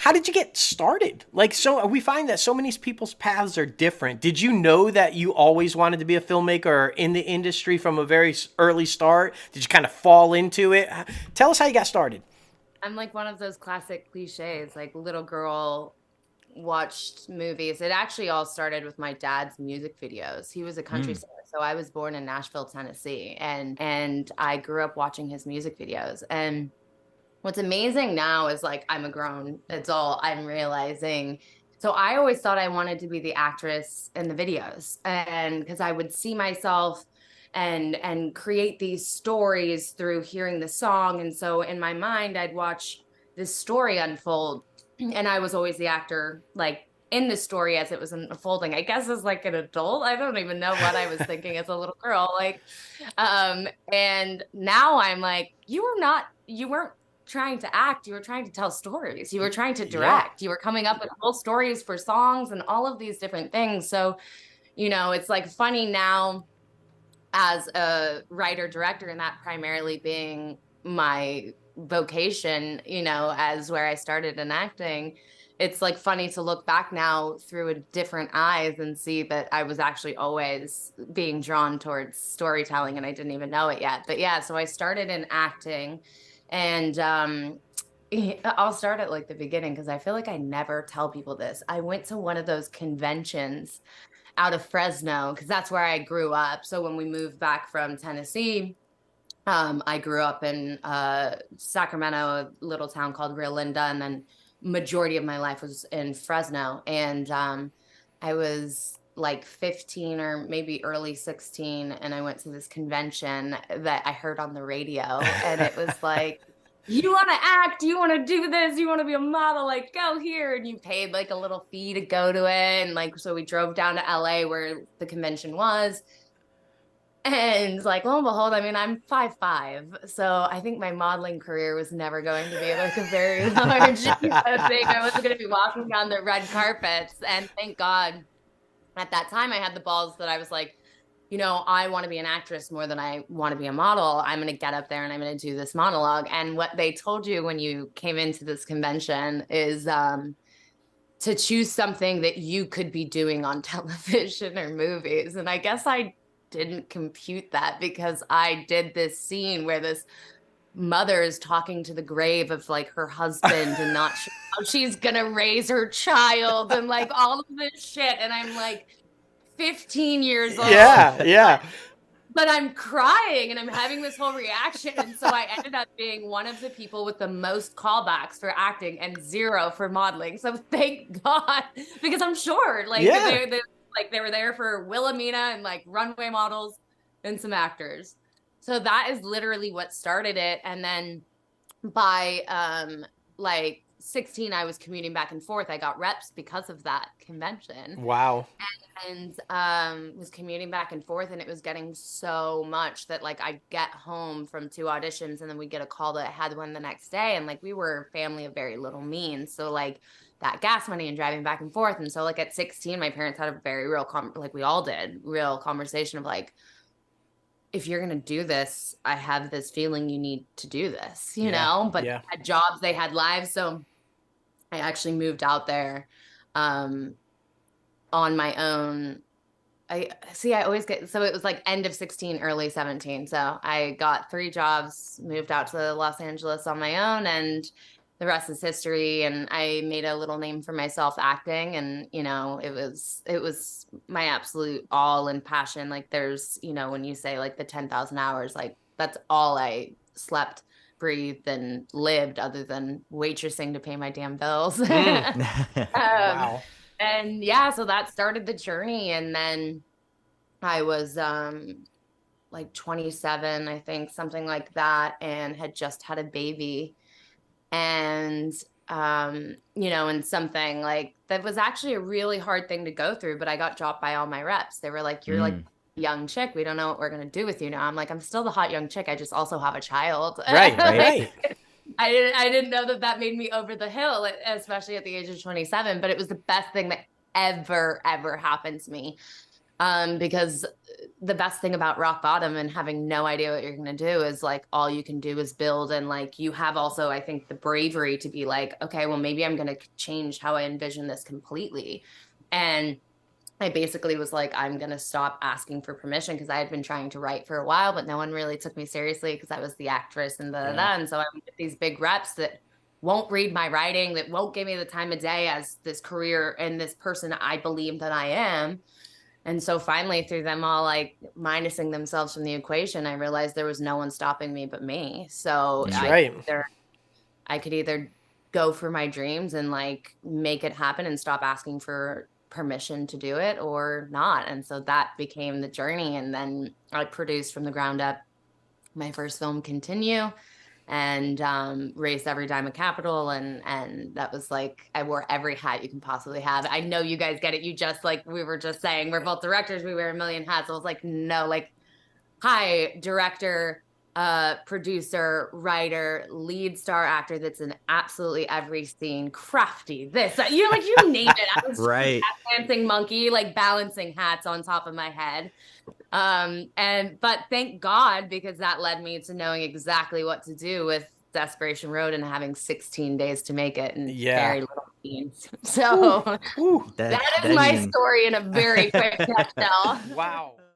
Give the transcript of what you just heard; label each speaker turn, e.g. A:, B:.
A: how did you get started? Like, so we find that so many people's paths are different. Did you know that you always wanted to be a filmmaker or in the industry from a very early start? Did you kind of fall into it? Tell us how you got started.
B: I'm like one of those classic cliches, like little girl watched movies. It actually all started with my dad's music videos. He was a country
A: Mm.
B: singer. So I was born in Nashville, Tennessee, and I grew up watching his music videos. And what's amazing now is like I'm a grown adult. I'm realizing. So I always thought I wanted to be the actress in the videos, and because I would see myself and create these stories through hearing the song. And so in my mind, I'd watch this story unfold, and I was always the actor, like in the story as it was unfolding. I guess as like an adult, I don't even know what I was thinking as a little girl. And now I'm like, you weren't trying to act, you were trying to tell stories, you were trying to
A: Yeah.
B: direct, you were coming up with whole stories for songs and all of these different things. So, it's like funny now as a writer director, and that primarily being my vocation, as where I started in acting. It's like funny to look back now through a different eyes and see that I was actually always being drawn towards storytelling and I didn't even know it yet. But yeah, so I started in acting, and I'll start at like the beginning because I feel like I never tell people this. I went to one of those conventions out of Fresno because that's where I grew up. So when we moved back from Tennessee, I grew up in Sacramento, a little town called Rio Linda, and then majority of my life was in Fresno. And I was like 15 or maybe early 16, and I went to this convention that I heard on the radio, and it was like, you want to act, you want to do this, you want to be a model, like go here. And you paid like a little fee to go to it. And like, so we drove down to LA where the convention was. And like, lo and behold, I mean, I'm 5'5", so I think my modeling career was never going to be like a very large thing. I wasn't going to be walking down the red carpets. And thank God at that time I had the balls that I was like, I want to be an actress more than I want to be a model. I'm going to get up there and I'm going to do this monologue. And what they told you when you came into this convention is to choose something that you could be doing on television or movies. And I guess I didn't compute that because I did this scene where this mother is talking to the grave of like her husband and not sure how she's gonna raise her child and like all of this shit. And I'm like 15 years old,
A: Yeah, yeah.
B: but I'm crying and I'm having this whole reaction. And so I ended up being one of the people with the most callbacks for acting and zero for modeling. So thank God, because I'm sure like
A: Yeah.
B: they were there for Wilhelmina and like runway models and some actors. So that is literally what started it. And then by like 16, I was commuting back and forth. I got reps because of that convention,
A: Wow.
B: and was commuting back and forth, and it was getting so much that like I'd get home from two auditions and then we'd get a call that I had one the next day. And like we were a family of very little means, so like that gas money and driving back and forth. And so like at 16 my parents had a very real like we all did real conversation of like, if you're going to do this, I have this feeling you need to do this,
A: Yeah.
B: but
A: Yeah.
B: they had jobs, they had lives. So I actually moved out there um on my own. I see, I always get, so it was like end of 16, early 17. So I got three jobs, moved out to Los Angeles on my own, and the rest is history. And I made a little name for myself acting. And, it was my absolute all in passion. Like there's, when you say like the 10,000 hours, like that's all I slept, breathed, and lived other than waitressing to pay my damn bills.
A: Mm.
B: um,
A: Wow.
B: and yeah, so that started the journey. And then I was like 27, I think, something like that, and had just had a baby. And and something like that was actually a really hard thing to go through, but I got dropped by all my reps. They were like, "You're like
C: Mm.
B: young chick. We don't know what we're gonna do with you now." I'm like, "I'm still the hot young chick. I just also have a child."
A: Right.
C: Right.
B: Like,
A: Right.
B: I didn't know that made me over the hill, especially at the age of 27, but it was the best thing that ever happened to me. Because the best thing about rock bottom and having no idea what you're going to do is like all you can do is build. And like you have also, I think, the bravery to be like, okay, well, maybe I'm going to change how I envision this completely. And I basically was like, I'm going to stop asking for permission because I had been trying to write for a while, but no one really took me seriously because I was the actress and and so I would get these big reps that won't read my writing, that won't give me the time of day as this career and this person I believe that I am. And so finally, through them all like minusing themselves from the equation, I realized there was no one stopping me but me. So
A: That's right.
B: I could either go for my dreams and like make it happen and stop asking for permission to do it or not. And so that became the journey. And then I produced from the ground up my first film, Continue, and raised every dime of capital. And that was like, I wore every hat you can possibly have. I know you guys get it. You just like, we were just saying, we're both directors. We wear a million hats. I was like, no, like, hi, director, producer, writer, lead star actor that's in absolutely every scene, crafty, this, that, you know, like you name it. I was
C: Right.
B: a dancing monkey, like balancing hats on top of my head. But thank God, because that led me to knowing exactly what to do with Desperation Road and having 16 days to make it and very little scenes. So
A: Ooh.
B: that is my story in a very quick nutshell.
A: Wow.